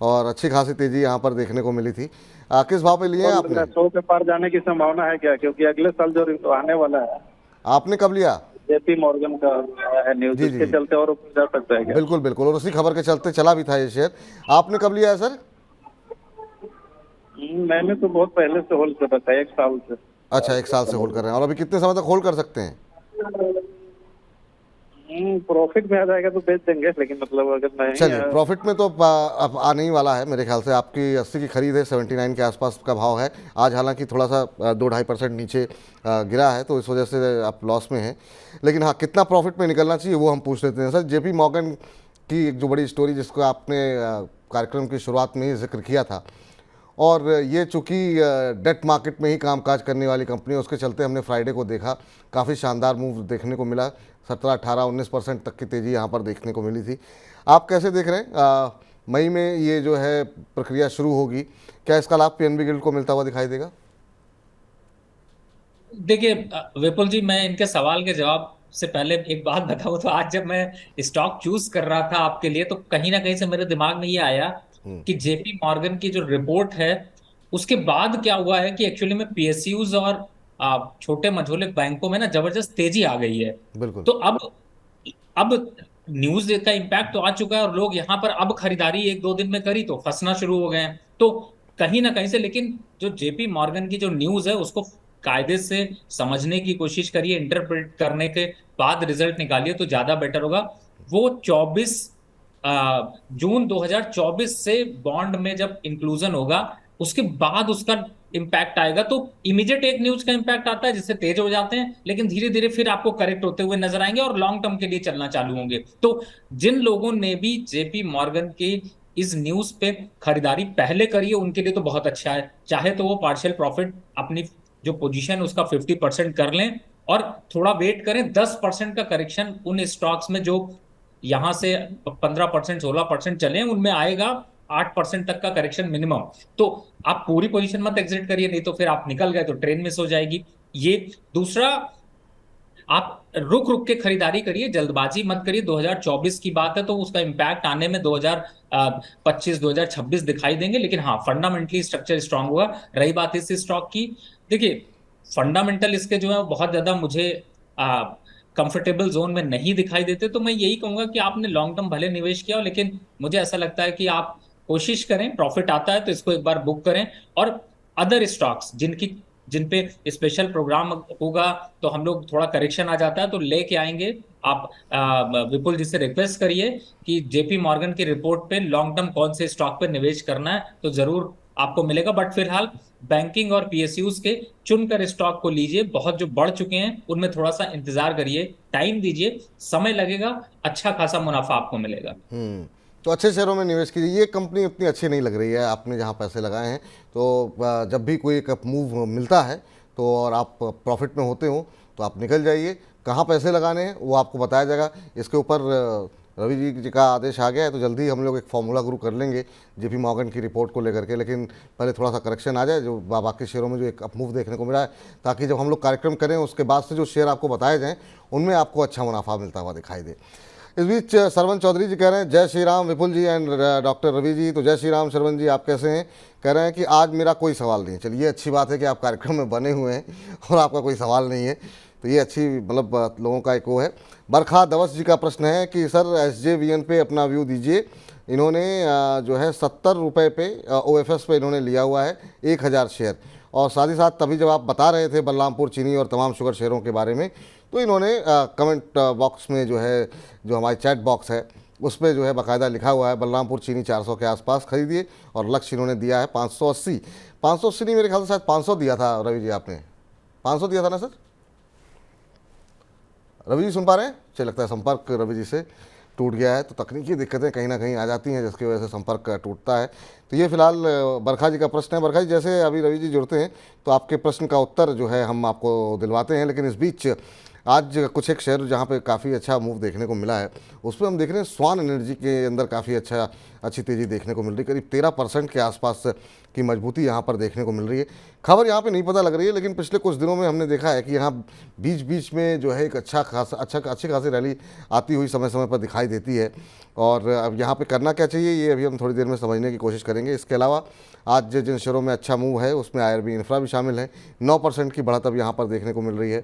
और अच्छी खासी तेजी यहाँ पर देखने को मिली थी। किस भाव पे लिए हैं आपने? 100 के पार जाने की संभावना है क्या, क्योंकि अगले साल जो आने वाला है? आपने कब लिया? जेपी मॉर्गन का है न्यूज, जी, जी। इसके चलते और ऊपर जा सकता है क्या? बिल्कुल बिल्कुल, और उसी खबर के चलते चला भी था ये शेयर। आपने कब लिया है सर? मैंने तो बहुत पहले से होल्ड कर रखा है, 1 साल से। अच्छा, 1 साल से होल्ड कर रहे हैं। और अभी कितने समय तक होल्ड कर सकते हैं? प्रॉफिट में आ जाएगा तो बेच देंगे, लेकिन मतलब अगर नहीं चलिए, प्रॉफिट में तो अब आने ही वाला है मेरे ख्याल से। आपकी 80 की खरीद है, 79 के आसपास का भाव है आज। हालांकि थोड़ा सा 2-2.5% नीचे गिरा है, तो इस वजह से आप लॉस में हैं। लेकिन हाँ, कितना प्रॉफिट में निकलना चाहिए वो हम पूछ लेते हैं सर। जेपी मॉर्गन की एक जो बड़ी स्टोरी, जिसको आपने कार्यक्रम की शुरुआत में ही जिक्र किया था, और ये चूँकि डेट मार्केट में ही कामकाज करने वाली कंपनी है, उसके चलते हमने फ्राइडे को देखा काफ़ी शानदार मूव देखने को मिला। 17, 18, 19% तक की तेज़ी यहाँ पर देखने को मिली थी। आप कैसे देख रहे हैं? मई में ये जो है प्रक्रिया शुरू होगी, क्या इसका लाभ पीएनबी गिल्ड को मिलता हुआ दिखाई देगा? देखिए विपुल जी, मैं इनके सवाल के जवाब से पहले एक बात बताऊं तो आज जब मैं स्टॉक चूज कर रहा था आपके लिए, तो कहीं ना कहीं से मेरे दिमाग में ये आया कि जेपी मॉर्गन की जो रिपोर्ट है उसके बाद क्या हुआ है कि एक्चुअली में पीएसयूज और छोटे मझोले बैंकों में ना जबरदस्त तेजी आ गई है। बिल्कुल। तो अब न्यूज का इम्पैक्ट तो आ चुका है और लोग यहाँ पर अब खरीदारी 1-2 दिन में करी तो फंसना शुरू हो गए हैं। तो कहीं ना कहीं से, लेकिन जो जेपी मॉर्गन की जो न्यूज है उसको कायदे से समझने की कोशिश करिए, इंटरप्रेट करने के बाद रिजल्ट निकालिए तो ज्यादा बेटर होगा। वो 24 जून 2024 से बॉन्ड में जब इंक्लूजन होगा उसके बाद उसका इम्पैक्ट आएगा। तो इमीडिएट एक न्यूज का इम्पैक्ट आता है जिससे तेज हो जाते हैं, लेकिन धीरे धीरे फिर आपको करेक्ट होते हुए नजर आएंगे और लॉन्ग टर्म के लिए चलना चालू होंगे। तो जिन लोगों ने भी जेपी मॉर्गन की इस न्यूज पे खरीदारी पहले करी है उनके लिए तो बहुत अच्छा है। चाहे तो वो पार्शियल प्रॉफिट अपनी जो पोजीशन उसका 50% कर लें और थोड़ा वेट करें। 10% का करेक्शन उन स्टॉक्स में जो यहां से 15%, 16% चले उनमें आएगा। 8% तक का करेक्शन मिनिमम। तो आप पूरी पोजीशन मत एग्जिट करिए, नहीं तो फिर आप निकल गए तो ट्रेन मिस हो जाएगी। ये दूसरा, आप रुक रुक के खरीदारी करिए, जल्दबाजी मत करिए। 2024 की बात है तो उसका इम्पैक्ट आने में 2025, 2026 दिखाई देंगे, लेकिन हाँ फंडामेंटली स्ट्रक्चर स्ट्रांग होगा। रही बात इस स्टॉक की, देखिए फंडामेंटल इसके जो है बहुत ज्यादा मुझे कंफर्टेबल जोन में नहीं दिखाई देते। तो मैं यही कहूंगा कि आपने लॉन्ग टर्म भले निवेश किया हो, लेकिन मुझे ऐसा लगता है कि आप कोशिश करें, प्रॉफिट आता है तो इसको एक बार बुक करें। और अदर स्टॉक्स जिन पे स्पेशल प्रोग्राम होगा तो हम लोग थोड़ा करेक्शन आ जाता है तो लेके आएंगे। आप विपुल जी से रिक्वेस्ट करिए कि जेपी मॉर्गन की रिपोर्ट पे लॉन्ग टर्म कौन से स्टॉक पे निवेश करना है तो जरूर आपको मिलेगा। बट फिलहाल बैंकिंग और पीएसयूज के चुनकर स्टॉक को लीजिए। बहुत जो बढ़ चुके हैं उनमें थोड़ा सा इंतजार करिए, टाइम दीजिए, समय लगेगा, अच्छा खासा मुनाफा आपको मिलेगा। तो अच्छे शेयरों में निवेश कीजिए। ये कंपनी उतनी अच्छी नहीं लग रही है, आपने जहाँ पैसे लगाए हैं। तो जब भी कोई एक मूव मिलता है तो और आप प्रॉफिट में होते हो तो आप निकल जाइए। कहाँ पैसे लगाने हैं वो आपको बताया जाएगा। इसके ऊपर रवि जी का आदेश आ गया है, तो जल्दी हम लोग एक फॉर्मूला गुरु कर लेंगे JP मॉर्गन की रिपोर्ट को लेकर के। लेकिन पहले थोड़ा सा करेक्शन आ जाए जो बाकी शेयरों में जो एक अपमूव देखने को मिला है, ताकि जब हम लोग कार्यक्रम करें उसके बाद से जो शेयर आपको बताए जाएँ उनमें आपको अच्छा मुनाफा मिलता हुआ दिखाई दे। इस बीच सरवन चौधरी जी कह रहे हैं जय श्री राम विपुल जी एंड डॉक्टर रवि जी। तो जय श्री राम सरवन जी, आप कैसे हैं? कह रहे हैं कि आज मेरा कोई सवाल नहीं है। चलिए, अच्छी बात है कि आप कार्यक्रम में बने हुए हैं और आपका कोई सवाल नहीं है, तो ये अच्छी मतलब लोगों का एक वो है। बरखा दवस जी का प्रश्न है कि सर SJVN पे अपना व्यू दीजिए। इन्होंने जो है 70 रुपये पे OFS पे इन्होंने लिया हुआ है 1000 शेयर। और साथ ही साथ तभी जब आप बता रहे थे बलरामपुर चीनी और तमाम शुगर शेयरों के बारे में, तो इन्होंने कमेंट बॉक्स में जो है, जो हमारी चैट बॉक्स है उस पर जो है बाकायदा लिखा हुआ है बलरामपुर चीनी 400 के आसपास खरीदिए, और लक्ष्य इन्होंने दिया है 580। 580 नहीं, मेरे ख्याल से शायद 500 दिया था रवि जी, आपने 500 दिया था ना सर? रवि जी सुन पा रहे हैं? चलिए, लगता है संपर्क रवि जी से टूट गया है। तो तकनीकी दिक्कतें कहीं ना कहीं आ जाती हैं जिसकी वजह से संपर्क टूटता है। तो ये फिलहाल बरखा जी का प्रश्न है। बरखा जी, जैसे अभी रवि जी जुड़ते हैं तो आपके प्रश्न का उत्तर जो है हम आपको दिलवाते हैं। लेकिन इस बीच आज कुछ एक शेयर जहाँ पे काफ़ी अच्छा मूव देखने को मिला है, उस पर हम देख रहे हैं स्वान एनर्जी के अंदर काफ़ी अच्छी तेज़ी देखने को मिल रही है। करीब 13% के आसपास की मजबूती यहाँ पर देखने को मिल रही है। खबर यहाँ पे नहीं पता लग रही है, लेकिन पिछले कुछ दिनों में हमने देखा है कि यहाँ बीच बीच में जो है एक अच्छी खासी रैली आती हुई समय समय पर दिखाई देती है। और अब यहाँ पे करना क्या चाहिए ये अभी हम थोड़ी देर में समझने की कोशिश करेंगे। इसके अलावा आज जिन शेयरों में अच्छा मूव है उसमें IRB इंफ्रा भी शामिल है। 9% की बढ़त अब यहाँ पर देखने को मिल रही है।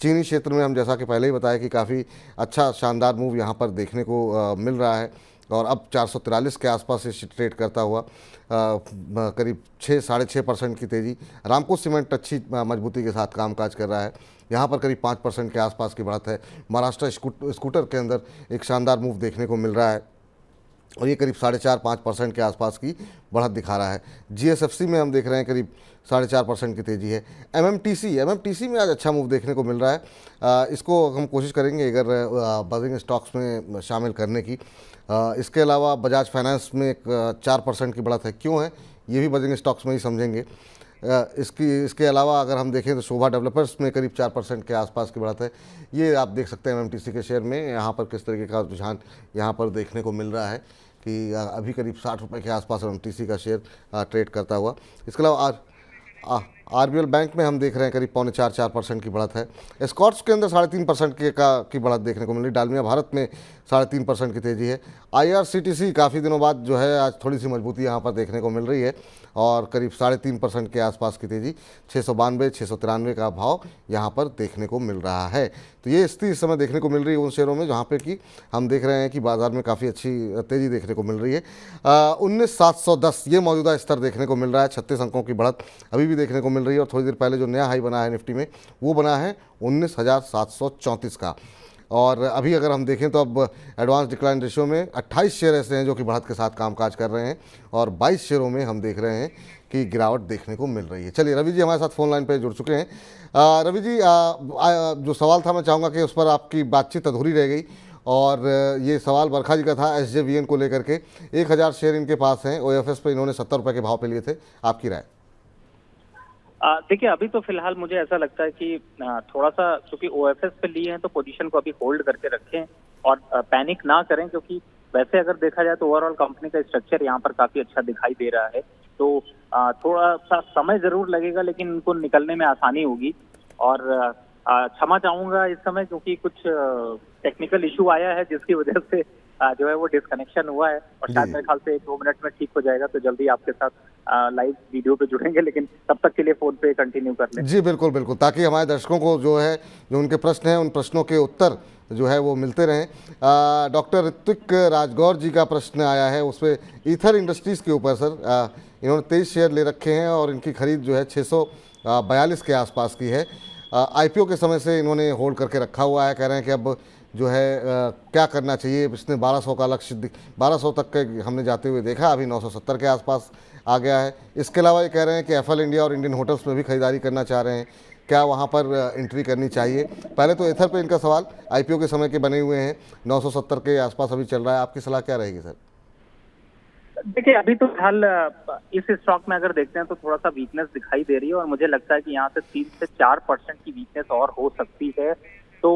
चीनी क्षेत्र में हम जैसा कि पहले ही बताया कि काफ़ी अच्छा शानदार मूव यहाँ पर देखने को मिल रहा है, और अब 443 के आसपास से ट्रेड करता हुआ करीब 6-6.5% की तेज़ी। रामको सीमेंट अच्छी मजबूती के साथ कामकाज कर रहा है, यहाँ पर करीब 5% के आसपास की बढ़त है। महाराष्ट्र स्कूटर के अंदर एक शानदार मूव देखने को मिल रहा है, और ये करीब 4.5-5% के आसपास की बढ़त दिखा रहा है। GSFC में हम देख रहे हैं करीब 4.5% की तेज़ी है। MMTC में आज अच्छा मूव देखने को मिल रहा है। इसको हम कोशिश करेंगे अगर बजिंग स्टॉक्स में शामिल करने की। इसके अलावा बजाज फाइनेंस में एक 4% की बढ़त है। क्यों है ये भी बजिंग स्टॉक्स में ही समझेंगे। इसके अलावा अगर हम देखें तो शोभा डेवलपर्स में करीब 4% के आसपास की बढ़त है। ये आप देख सकते हैं MMTC के शेयर में यहाँ पर किस तरीके का रुझान यहाँ पर देखने को मिल रहा है कि अभी करीब 60 रुपये के आसपास MMTC का शेयर ट्रेड करता हुआ। इसके अलावा RBL बैंक में हम देख रहे हैं करीब 4.25% की बढ़त है। स्कॉट्स के अंदर 3.5% की बढ़त देखने को मिल रही। डालमिया भारत में 3.5% की तेज़ी है। IRCTC काफ़ी दिनों बाद जो है आज थोड़ी सी मजबूती यहाँ पर देखने को मिल रही है, और करीब 3.5% के आसपास की तेज़ी, 692-693 का भाव यहाँ पर देखने को मिल रहा है। तो ये स्थिति इस समय देखने को मिल रही है उन शेयरों में जहाँ पे कि हम देख रहे हैं कि बाज़ार में काफ़ी अच्छी तेज़ी देखने को मिल रही है। 19,710 ये मौजूदा स्तर देखने को मिल रहा है। 36 अंकों की बढ़त अभी भी देखने को मिल रही है, और थोड़ी देर पहले जो नया हाई बना है निफ्टी में वो बना है 19,734 का। और अभी अगर हम देखें तो अब एडवांस डिक्लाइन रेशियो में 28 शेयर ऐसे हैं जो कि बढ़त के साथ कामकाज कर रहे हैं, और 22 शेयरों में हम देख रहे हैं कि गिरावट देखने को मिल रही है। चलिए, रवि जी हमारे साथ फ़ोन लाइन पे जुड़ चुके हैं। रवि जी, जो सवाल था मैं चाहूँगा कि उस पर आपकी बातचीत अधूरी रह गई, और ये सवाल बरखा जी का था SJVN को लेकर के। 1000 शेयर इनके पास हैं, OFS पे इन्होंने 70 रुपये के भाव पे लिए थे, आपकी राय? देखिए, अभी तो फिलहाल मुझे ऐसा लगता है कि थोड़ा सा क्योंकि OFS पे लिए हैं तो पोजीशन को अभी होल्ड करके रखें और पैनिक ना करें, क्योंकि वैसे अगर देखा जाए तो ओवरऑल कंपनी का स्ट्रक्चर यहाँ पर काफी अच्छा दिखाई दे रहा है। तो थोड़ा सा समय जरूर लगेगा, लेकिन इनको निकलने में आसानी होगी। और क्षमा चाहूंगा इस समय क्योंकि कुछ टेक्निकल इशू आया है जिसकी वजह से जो है वो डिस्कनेक्शन हुआ है, और शायद मेरे ख्याल से 1-2 मिनट में ठीक हो जाएगा, तो जल्दी आपके साथ लाइव वीडियो पे जुड़ेंगे, लेकिन तब तक के लिए फोन पे कंटिन्यू कर लें। जी बिल्कुल बिल्कुल, ताकि हमारे दर्शकों को जो है जो उनके प्रश्न हैं उन प्रश्नों के उत्तर जो है वो मिलते रहें। डॉक्टर ऋत्विक राजगौर जी का प्रश्न आया है, उस पर ईथर इंडस्ट्रीज़ के ऊपर सर इन्होंने 23 शेयर ले रखे हैं और इनकी खरीद जो है 642 के आसपास की है। IPO के समय से इन्होंने होल्ड करके रखा हुआ है। कह रहे हैं कि अब जो है क्या करना चाहिए। इसने 1200 का लक्ष्य 1200 तक के हमने जाते हुए देखा, अभी 970 के आसपास आ गया है। इसके अलावा ये कह रहे हैं कि FL इंडिया और इंडियन होटल्स में भी खरीदारी करना चाह रहे हैं, क्या वहाँ पर एंट्री करनी चाहिए? पहले तो एथर पे इनका सवाल IPO के समय के बने हुए हैं, 970 के आसपास अभी चल रहा है, आपकी सलाह क्या रहेगी सर? देखिए अभी तो फिलहाल इस स्टॉक में अगर देखते हैं तो थोड़ा सा वीकनेस दिखाई दे रही है और मुझे लगता है कि यहाँ से 3 से 4% की वीकनेस और हो सकती है। तो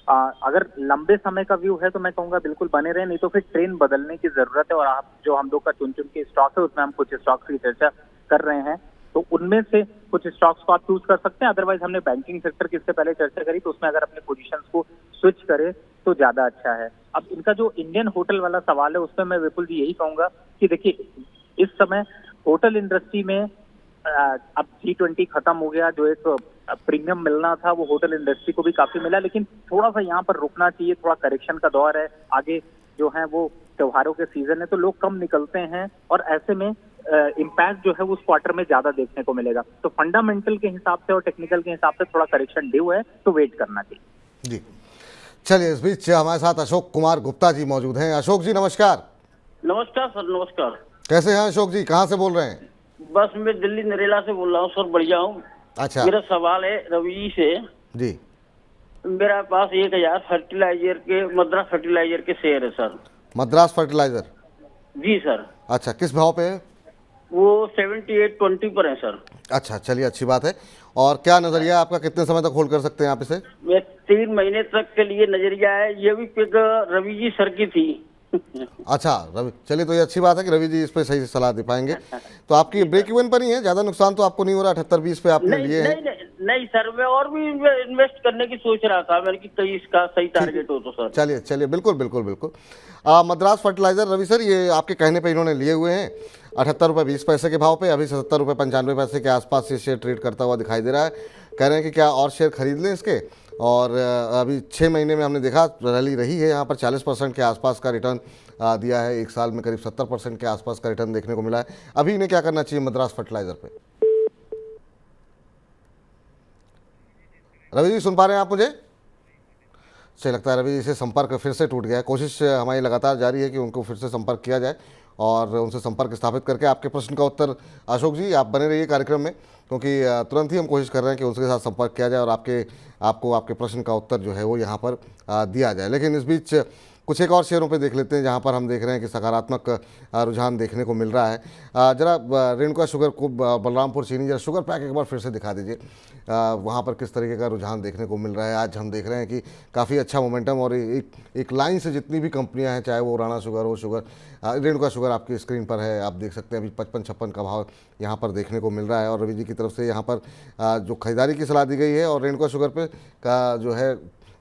अगर लंबे समय का व्यू है तो मैं कहूंगा बिल्कुल बने रहे, नहीं तो फिर ट्रेन बदलने की जरूरत है। और आप जो हम लोग का चुन चुन के स्टॉक है उसमें हम कुछ स्टॉक्स की चर्चा कर रहे हैं, तो उनमें से कुछ स्टॉक्स को आप चूज कर सकते हैं। अदरवाइज हमने बैंकिंग सेक्टर की इससे पहले चर्चा करी, तो उसमें अगर अपने पोजीशंस को स्विच करें तो ज्यादा अच्छा है। अब इनका जो इंडियन होटल वाला सवाल है उसमें मैं विपुल जी यही कहूंगा कि देखिए इस समय होटल इंडस्ट्री में अब G20 खत्म हो गया, जो एक प्रीमियम मिलना था वो होटल इंडस्ट्री को भी काफी मिला, लेकिन थोड़ा सा यहाँ पर रुकना चाहिए। थोड़ा करेक्शन का दौर है, आगे जो है वो त्योहारों के सीजन है तो लोग कम निकलते हैं और ऐसे में इम्पैक्ट जो है वो उस क्वार्टर में ज्यादा देखने को मिलेगा। तो फंडामेंटल के हिसाब से और टेक्निकल के हिसाब से थोड़ा करेक्शन ड्यू है, तो वेट करना चाहिए। जी चलिए, इस बीच हमारे साथ अशोक कुमार गुप्ता जी मौजूद हैं। अशोक जी नमस्कार। नमस्कार सर, नमस्कार। कैसे हैं अशोक जी, कहाँ से बोल रहे हैं? बस मैं दिल्ली नरेला से बोल रहा हूँ सर, बढ़िया हूँ। अच्छा मेरा सवाल है रवि जी से। जी। मेरा पास 1000 फर्टिलाइजर के, मद्रास फर्टिलाइजर के शेयर है सर। मद्रास फर्टिलाइजर? जी सर। अच्छा, किस भाव पे है? वो 78.20 पर है सर। अच्छा चलिए, अच्छी बात है। और क्या नजरिया है आपका, कितने समय तक होल्ड कर सकते हैं आप इसे? मैं 3 महीने तक के लिए नजरिया है। ये भी पिक रवि जी सर की थी। अच्छा रवि, चलिए तो ये अच्छी बात है कि रवि जी इस पे सही से सलाह दे पाएंगे। तो आपकी ब्रेक इवन पर ही है, ज्यादा नुकसान तो आपको नहीं हो रहा? 78-20 पे आपने लिए हैं? नहीं सर, मैं और भी इन्वेस्ट करने की सोच रहा था, मैंने कि कहीं इसका सही टारगेट हो तो सर। चलिए चलिए, बिल्कुल बिल्कुल बिल्कुल। मद्रास फर्टिलाइजर रवि सर, ये आपके कहने पे इन्होंने लिए हुए हैं 78 रुपये 20 पैसे के भाव पे। अभी 77 रुपये 95 पैसे के आसपास ये शेयर ट्रेड करता हुआ दिखाई दे रहा है। कह रहे हैं कि क्या और शेयर खरीद लें इसके। और अभी 6 महीने में हमने देखा रैली रही है यहाँ पर, 40% के आसपास का रिटर्न दिया है। एक साल में करीब 70% के आसपास का रिटर्न देखने को मिला है। अभी इन्हें क्या करना चाहिए मद्रास फर्टिलाइजर पे? रवि जी सुन पा रहे हैं आप मुझे? से लगता है रवि जी से संपर्क फिर से टूट गया है। कोशिश हमारी लगातार जारी है कि उनको फिर से संपर्क किया जाए और उनसे संपर्क स्थापित करके आपके प्रश्न का उत्तर, अशोक जी आप बने रहिए कार्यक्रम में, क्योंकि तुरंत ही हम कोशिश कर रहे हैं कि उनके साथ संपर्क किया जाए और आपको आपके प्रश्न का उत्तर जो है वो यहाँ पर दिया जाए। लेकिन इस बीच कुछ एक और शेयरों पे देख लेते हैं जहाँ पर हम देख रहे हैं कि सकारात्मक रुझान देखने को मिल रहा है। जरा रेणुका शुगर को, बलरामपुर चीनी, जरा शुगर पैक एक बार फिर से दिखा दीजिए, वहाँ पर किस तरीके का रुझान देखने को मिल रहा है। आज हम देख रहे हैं कि काफ़ी अच्छा मोमेंटम और एक लाइन से जितनी भी कंपनियां हैं, चाहे वो राणा शुगर हो, रेणुका शुगर आपकी स्क्रीन पर है, आप देख सकते हैं अभी 55-56 का भाव यहाँ पर देखने को मिल रहा है। और रवि जी की तरफ से यहाँ पर जो खरीदारी की सलाह दी गई है और रेणुका शुगर पे का जो है,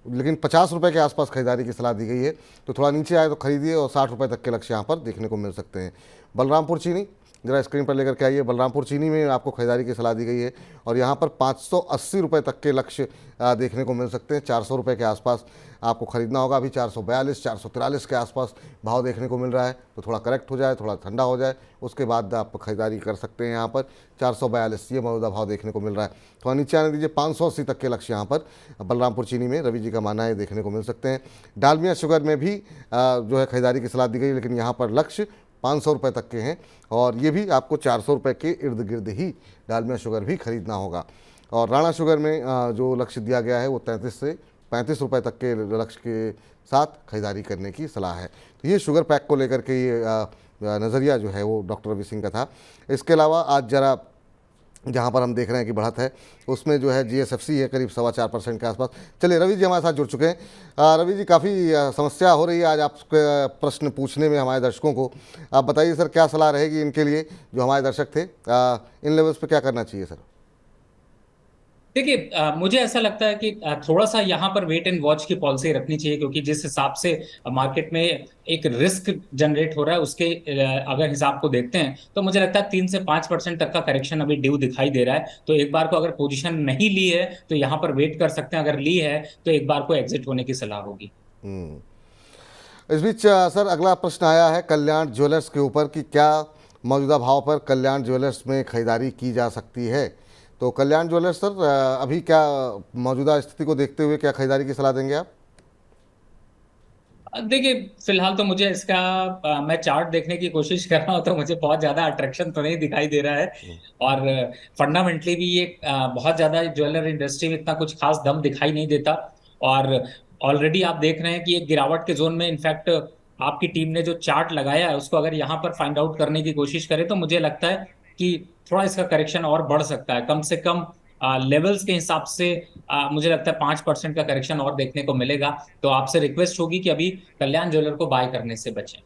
लेकिन 50 रुपये के आसपास खरीदारी की सलाह दी गई है। तो थोड़ा नीचे आए तो खरीदिए और 60 रुपये तक के लक्ष्य यहाँ पर देखने को मिल सकते हैं। बलरामपुर चीनी जरा स्क्रीन पर लेकर के आइए। बलरामपुर चीनी में आपको खरीदारी की सलाह दी गई है और यहाँ पर 580 रुपये तक के लक्ष्य देखने को मिल सकते हैं। 400 रुपये के आसपास आपको खरीदना होगा। अभी 442 443 के आसपास भाव देखने को मिल रहा है। तो थोड़ा करेक्ट हो जाए, थोड़ा ठंडा हो जाए, उसके बाद आप खरीदारी कर सकते हैं। यहाँ पर 442 ये मौजूदा भाव देखने को मिल रहा है। थोड़ा नीचे आने दीजिए, 580 तक के लक्ष्य यहाँ पर बलरामपुर चीनी में रवि जी का मानना है देखने को मिल सकते हैं। डालमिया शुगर में भी जो है खरीदारी की सलाह दी गई, लेकिन यहाँ पर लक्ष्य 500 रुपये तक के हैं और ये भी आपको 400 रुपये के इर्द गिर्द ही डालमिया शुगर भी खरीदना होगा। और राणा शुगर में जो लक्ष्य दिया गया है वो 33 से 35 रुपये तक के लक्ष्य के साथ खरीदारी करने की सलाह है। तो ये शुगर पैक को लेकर के ये नज़रिया जो है वो डॉक्टर रवि सिंह का था। इसके अलावा आज जरा जहाँ पर हम देख रहे हैं कि बढ़त है, उसमें जो है GSFC है करीब 4.25% के आसपास। चलिए रवि जी हमारे साथ जुड़ चुके हैं। रवि जी, काफ़ी समस्या हो रही है आज आपके प्रश्न पूछने में हमारे दर्शकों को। आप बताइए सर, क्या सलाह रहेगी इनके लिए जो हमारे दर्शक थे, इन लेवल्स पे क्या करना चाहिए सर? देखिए मुझे ऐसा लगता है कि थोड़ा सा यहाँ पर वेट एंड वॉच की पॉलिसी रखनी चाहिए, क्योंकि जिस हिसाब से मार्केट में एक रिस्क जनरेट हो रहा है उसके अगर हिसाब को देखते हैं तो मुझे लगता है 3 से 5% तक का करेक्शन अभी ड्यू दिखाई दे रहा है। तो एक बार को अगर पोजीशन नहीं ली है तो यहाँ पर वेट कर सकते हैं, अगर ली है तो एक बार को एग्जिट होने की सलाह होगी। इस बीच सर अगला प्रश्न आया है कल्याण ज्वेलर्स के ऊपर कि क्या मौजूदा भाव पर कल्याण ज्वेलर्स में खरीदारी की जा सकती है। तो कल्याण ज्वेलर्स सर अभी क्या मौजूदा स्थिति को देखते हुए क्या खरीदारी की सलाह देंगे आप? देखिए फिलहाल तो मुझे इसका मैं चार्ट देखने की कोशिश कर रहा हूँ तो मुझे बहुत ज्यादा अट्रैक्शन तो नहीं दिखाई दे रहा है। और फंडामेंटली भी ये बहुत ज्यादा ज्वेलर इंडस्ट्री में इतना कुछ खास दम दिखाई नहीं देता। और ऑलरेडी आप देख रहे हैं कि एक गिरावट के जोन में इनफैक्ट आपकी टीम ने जो चार्ट लगाया है उसको अगर यहाँ पर फाइंड आउट करने की कोशिश करें तो मुझे लगता है कि थोड़ा इसका करेक्शन और बढ़ सकता है, कम से कम लेवल्स के हिसाब से मुझे लगता है 5% का करेक्शन और देखने को मिलेगा। तो आपसे रिक्वेस्ट होगी कि अभी कल्याण ज्वेलर को बाय करने से बचें।